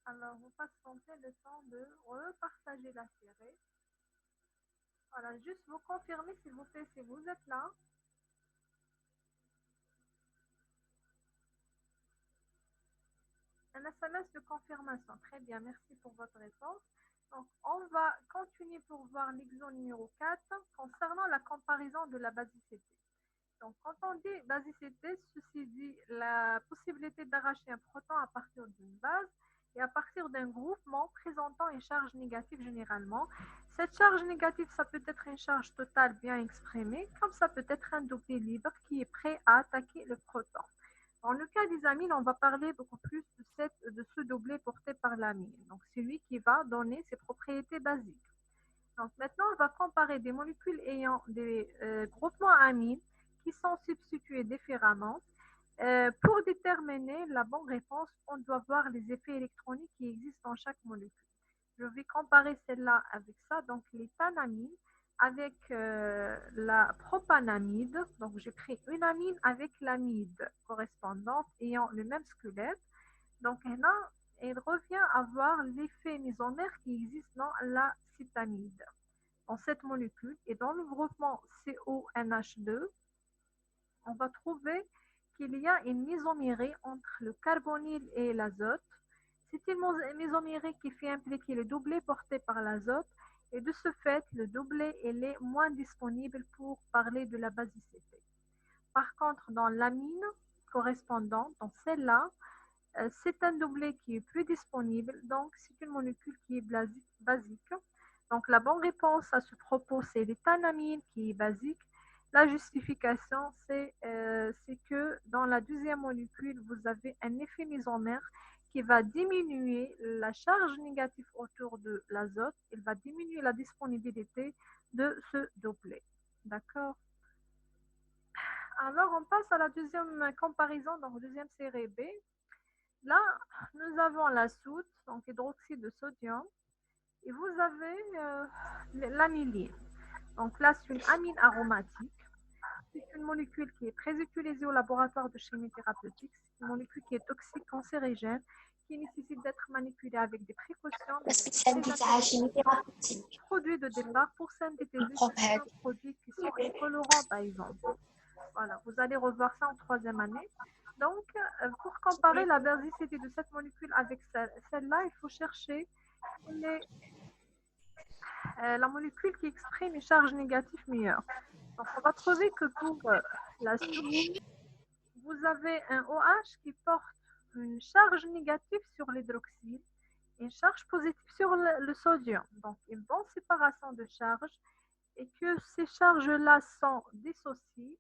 Alors, vous patientez le temps de repartager la série. Voilà, juste vous confirmer s'il vous plaît si vous êtes là. Un SMS de confirmation. Très bien, merci pour votre réponse. Donc, on va continuer pour voir l'exemple numéro 4 concernant la comparaison de la basicité. Donc, quand on dit basicité, ceci dit la possibilité d'arracher un proton à partir d'une base et à partir d'un groupement présentant une charge négative généralement. Cette charge négative, ça peut être une charge totale bien exprimée, comme ça peut être un doublé libre qui est prêt à attaquer le proton. Dans le cas des amines, on va parler beaucoup plus de ce doublé porté par l'amine, donc celui qui va donner ses propriétés basiques. Donc maintenant, on va comparer des molécules ayant des groupements amines qui sont substitués différemment. Pour déterminer la bonne réponse, on doit voir les effets électroniques qui existent dans chaque molécule. Je vais comparer celle-là avec ça, donc l'éthanamine avec la propanamide. Donc j'ai pris une amine avec l'amide correspondante ayant le même squelette. Donc là, il revient à voir l'effet isomère qui existe dans la citamide, dans cette molécule. Et dans le groupement CONH2, on va trouver qu'il y a une isomérie entre le carbonyle et l'azote. C'est une isomérie qui fait impliquer le doublet porté par l'azote. Et de ce fait, le doublet est moins disponible pour parler de la basicité. Par contre, dans l'amine correspondante, dans celle-là, c'est un doublet qui est plus disponible, donc c'est une molécule qui est basique. Donc la bonne réponse à ce propos, c'est l'éthanamine qui est basique. La justification, c'est que dans la deuxième molécule, vous avez un effet isomère qui va diminuer la charge négative autour de l'azote. Il va diminuer la disponibilité de ce doublet. D'accord? Alors, on passe à la deuxième comparaison, donc deuxième série B. Là, nous avons la soude, donc hydroxyde de sodium, et vous avez l'amyline. Donc là, c'est une amine aromatique. C'est une molécule qui est très utilisée au laboratoire de chimie thérapeutique. C'est une molécule qui est toxique, cancérigène, qui nécessite d'être manipulée avec des précautions. Produit de départ pour synthétiser certains produits qui sont colorants, par exemple. Voilà, vous allez revoir ça en troisième année. Donc, pour comparer la basicité de cette molécule avec celle-là, il faut chercher la molécule qui exprime une charge négative meilleure. Donc, on va trouver que pour la soude, vous avez un OH qui porte une charge négative sur l'hydroxyde et une charge positive sur le sodium. Donc, une bonne séparation de charges et que ces charges-là sont dissociées,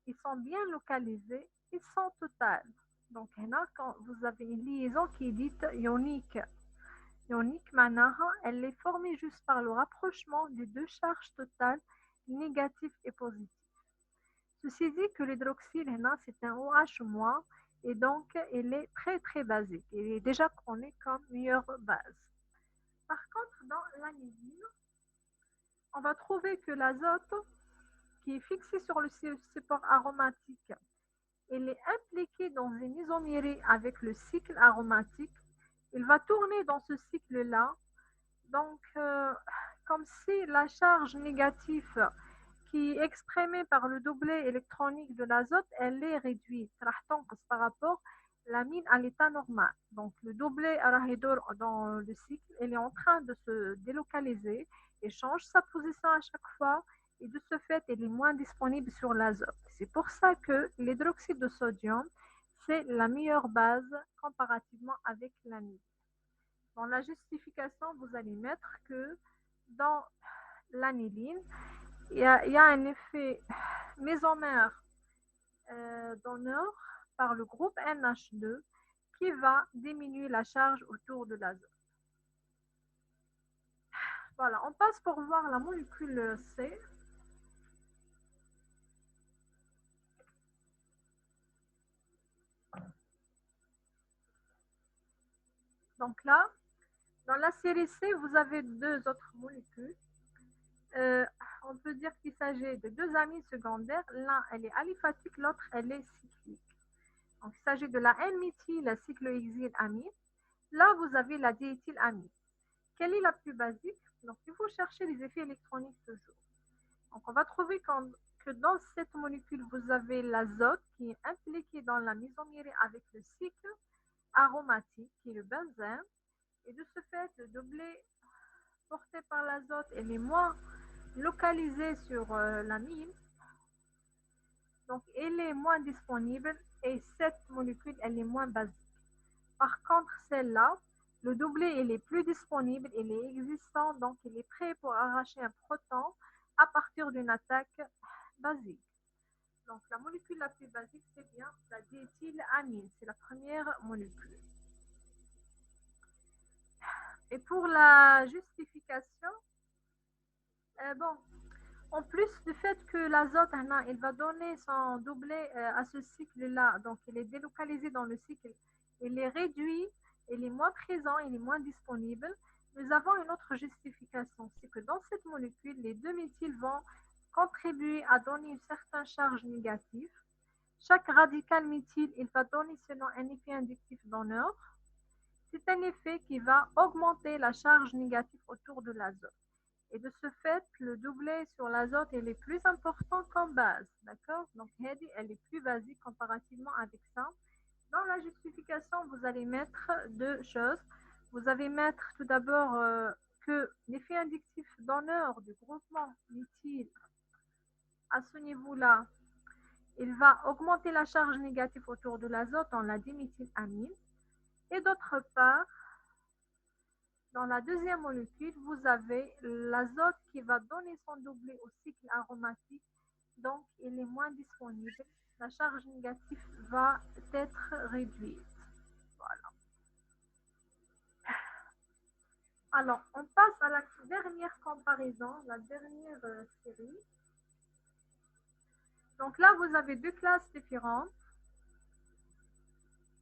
ils sont bien localisées, ils sont totales. Donc, là, quand vous avez une liaison qui est dite ionique, ionique معناها, elle est formée juste par le rapprochement des deux charges totales négatives et positives. Ceci dit que l'hydroxyle, c'est un OH-, et donc il est très très basique. Il est déjà connu comme meilleure base. Par contre, dans l'amidine, on va trouver que l'azote, qui est fixé sur le support aromatique, il est impliqué dans une isomérie avec le cycle aromatique. Il va tourner dans ce cycle-là. Donc, comme si la charge négative qui est exprimée par le doublet électronique de l'azote, elle est réduite par rapport à l'amine à l'état normal. Donc, le doublet dans le cycle, il est en train de se délocaliser et change sa position à chaque fois. Et de ce fait, il est moins disponible sur l'azote. C'est pour ça que l'hydroxyde de sodium, c'est la meilleure base comparativement avec l'amide. Dans la justification, vous allez mettre que dans l'aniline, il y a un effet mésomère donneur par le groupe NH2 qui va diminuer la charge autour de l'azote. Voilà, on passe pour voir la molécule C. Donc là, dans la série C, vous avez deux autres molécules. On peut dire qu'il s'agit de deux amines secondaires. L'un, elle est aliphatique, l'autre, elle est cyclique. Donc, il s'agit de la N-méthylcyclohexylamine Là, vous avez la diéthylamine. Quelle est la plus basique? Donc, il faut chercher les effets électroniques toujours. Donc, on va trouver que dans cette molécule, vous avez l'azote qui est impliqué dans la mésomérée avec le cycle aromatique, qui est le benzène. Et de ce fait, le doublet porté par l'azote, elle est moins localisée sur l'amine. Donc, elle est moins disponible et cette molécule, elle est moins basique. Par contre, celle-là, le doublet, il est plus disponible, il est existant, donc il est prêt pour arracher un proton à partir d'une attaque basique. Donc, la molécule la plus basique, c'est bien la diéthylamine. C'est la première molécule. Et pour la justification, bon, en plus du fait que l'azote, il va donner son doublet à ce cycle-là, donc il est délocalisé dans le cycle, il est réduit, il est moins présent, il est moins disponible. Nous avons une autre justification, c'est que dans cette molécule, les deux méthyls vont contribuer à donner une certaine charge négative. Chaque radical méthyle, il va donner selon un effet inductif donneur. C'est un effet qui va augmenter la charge négative autour de l'azote. Et de ce fait, le doublet sur l'azote, il est plus important qu'en base. D'accord? Donc, elle est plus basique comparativement avec ça. Dans la justification, vous allez mettre deux choses. Vous allez mettre tout d'abord que l'effet inductif donneur du groupement méthyle à ce niveau-là, il va augmenter la charge négative autour de l'azote en la diméthylamine. Et d'autre part, dans la deuxième molécule, vous avez l'azote qui va donner son doublet au cycle aromatique, donc il est moins disponible. La charge négative va être réduite. Voilà. Alors, on passe à la dernière comparaison, la dernière série. Donc là, vous avez deux classes différentes.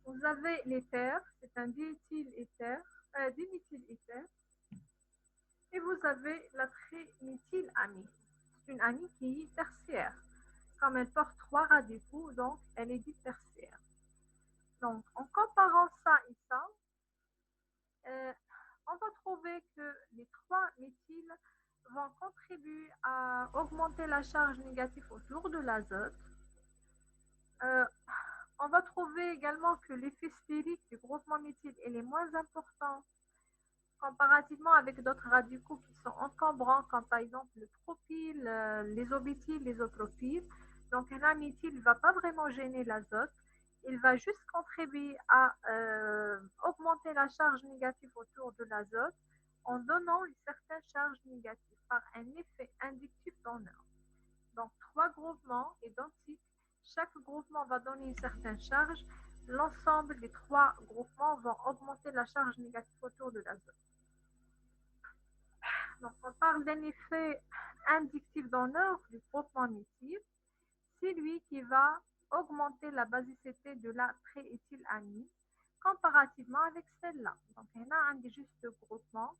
Vous avez l'éther, c'est un diméthyléther. Et vous avez la triméthylamine. C'est une amine qui est tertiaire. Comme elle porte trois radicaux, donc elle est dite tertiaire. Donc, en comparant ça et ça, on va trouver que les trois méthyles vont contribuer à augmenter la charge négative autour de l'azote. On va trouver également que l'effet stérique du groupement méthyle est moins important comparativement avec d'autres radicaux qui sont encombrants, comme par exemple le propyle, l'isobétyle, l'isotropyle. Donc, un méthyle ne va pas vraiment gêner l'azote. Il va juste contribuer à augmenter la charge négative autour de l'azote en donnant une certaine charge négative par un effet inductif donneur. Donc, trois groupements identiques. Chaque groupement va donner une certaine charge. L'ensemble des trois groupements vont augmenter la charge négative autour de l'azote. Donc, on parle d'un effet inductif donneur du groupement méthyle. C'est lui qui va augmenter la basicité de la triéthylamine comparativement avec celle-là. Donc, il y a un juste groupement.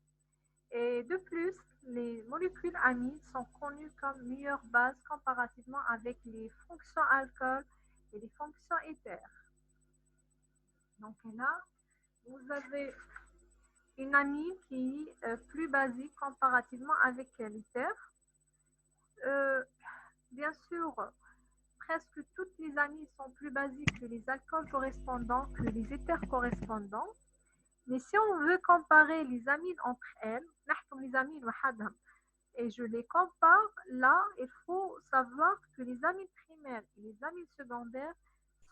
Et de plus, les molécules amines sont connues comme meilleures bases comparativement avec les fonctions alcool et les fonctions éther. Donc là, vous avez une amine qui est plus basique comparativement avec l'éther. Bien sûr, presque toutes les amines sont plus basiques que les alcools correspondants, que les éthers correspondants. Mais si on veut comparer les amines entre elles, les amines et je les compare, là, il faut savoir que les amines primaires et les amines secondaires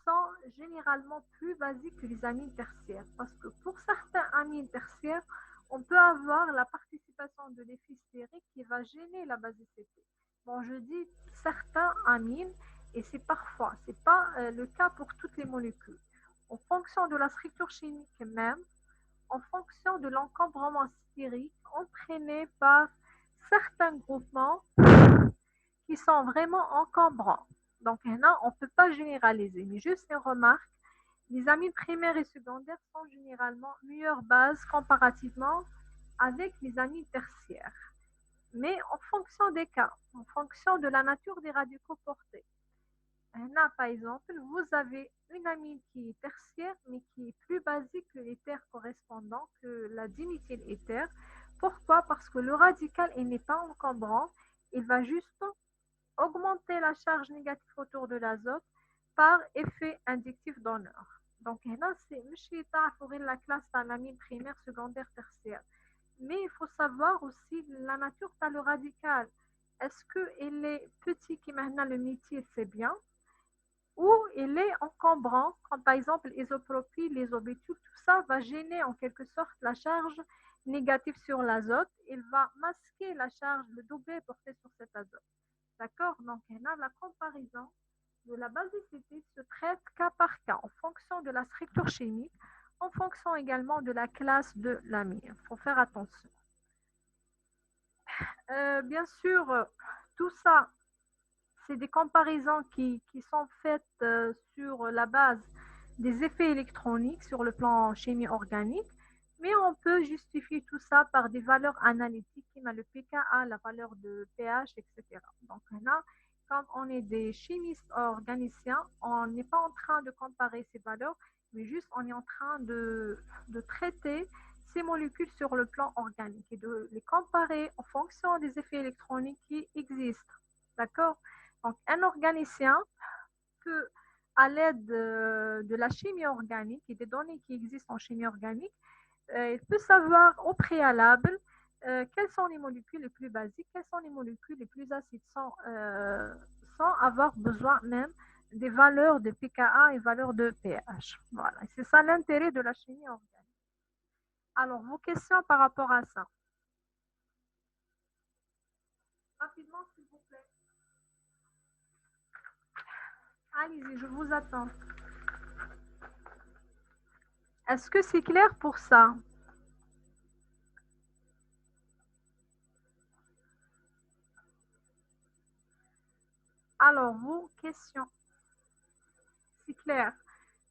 sont généralement plus basiques que les amines tertiaires. Parce que pour certains amines tertiaires, on peut avoir la participation de l'effet stérique qui va gêner la basicité. Bon, je dis certains amines, et c'est parfois, ce n'est pas le cas pour toutes les molécules. En fonction de la structure chimique même, en fonction de l'encombrement stérique entraîné par certains groupements qui sont vraiment encombrants. Donc, on ne peut pas généraliser, mais juste une remarque, les amines primaires et secondaires sont généralement meilleures bases comparativement avec les amines tertiaires. Mais en fonction des cas, en fonction de la nature des radicaux portés. Là, par exemple, vous avez une amine qui est tertiaire, mais qui est plus basique que l'éther correspondant, que la diméthyléther. Pourquoi? Parce que le radical, il n'est pas encombrant, il va juste augmenter la charge négative autour de l'azote par effet inductif d'honneur. Donc, là, c'est la classe à l'amine primaire, secondaire, tertiaire. Mais il faut savoir aussi la nature de le radical. Est-ce qu'il est petit qui maintenant le méthyle, c'est bien, ou il est encombrant, comme par exemple l'isopropyl, l'isobétyle, tout ça va gêner en quelque sorte la charge négative sur l'azote. Il va masquer la charge, le doublé porté sur cet azote. D'accord? Donc, la comparaison de la basicité se traite cas par cas en fonction de la structure chimique, en fonction également de la classe de l'amine. Il faut faire attention. Bien sûr, tout ça, c'est des comparaisons qui sont faites sur la base des effets électroniques sur le plan chimie organique, mais on peut justifier tout ça par des valeurs analytiques comme le pKa, la valeur de pH, etc. Donc là, comme on est des chimistes organiciens, on n'est pas en train de comparer ces valeurs, mais juste on est en train de traiter ces molécules sur le plan organique et de les comparer en fonction des effets électroniques qui existent. D'accord? Donc, un organicien peut, à l'aide de la chimie organique et des données qui existent en chimie organique, il peut savoir au préalable quelles sont les molécules les plus basiques, quelles sont les molécules les plus acides, sans avoir besoin même des valeurs de pKa et valeurs de pH. Voilà, c'est ça l'intérêt de la chimie organique. Alors, vos questions par rapport à ça? Rapidement, s'il vous plaît. Allez-y, je vous attends. Est-ce que c'est clair pour ça? Alors, vos questions, c'est clair.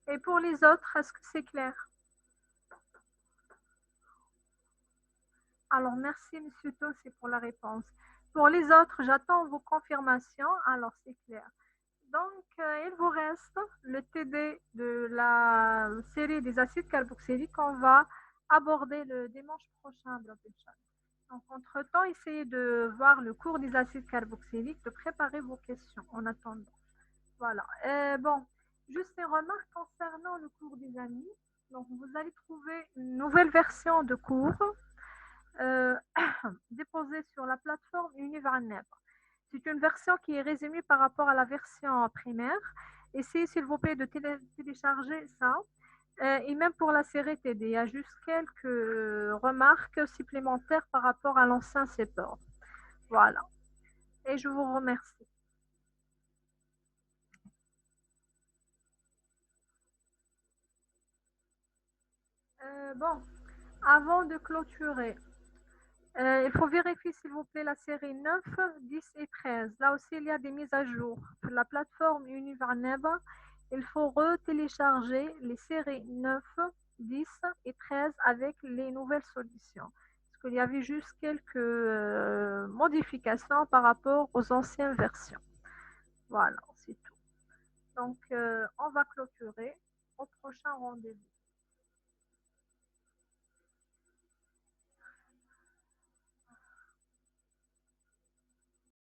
Et pour les autres, est-ce que c'est clair? Alors, merci, Monsieur Tossé, pour la réponse. Pour les autres, j'attends vos confirmations. Alors, c'est clair. Donc, il vous reste le TD de la série des acides carboxyliques qu'on va aborder le dimanche prochain. Donc, entre-temps, essayez de voir le cours des acides carboxyliques, de préparer vos questions en attendant. Voilà. Bon, juste une remarque concernant le cours des amis. Donc, vous allez trouver une nouvelle version de cours euh, déposée sur la plateforme Univarneb. C'est une version qui est résumée par rapport à la version primaire. Essayez, s'il vous plaît, de télécharger ça. Et même pour la série TD, il y a juste quelques remarques supplémentaires par rapport à l'ancien support. Voilà. Et je vous remercie. Bon, avant de clôturer, il faut vérifier, s'il vous plaît, la série 9, 10 et 13. Là aussi, il y a des mises à jour. Sur la plateforme Univarneb, il faut retélécharger les séries 9, 10 et 13 avec les nouvelles solutions. Parce qu'il y avait juste quelques modifications par rapport aux anciennes versions. Voilà, c'est tout. Donc, on va clôturer au prochain rendez-vous.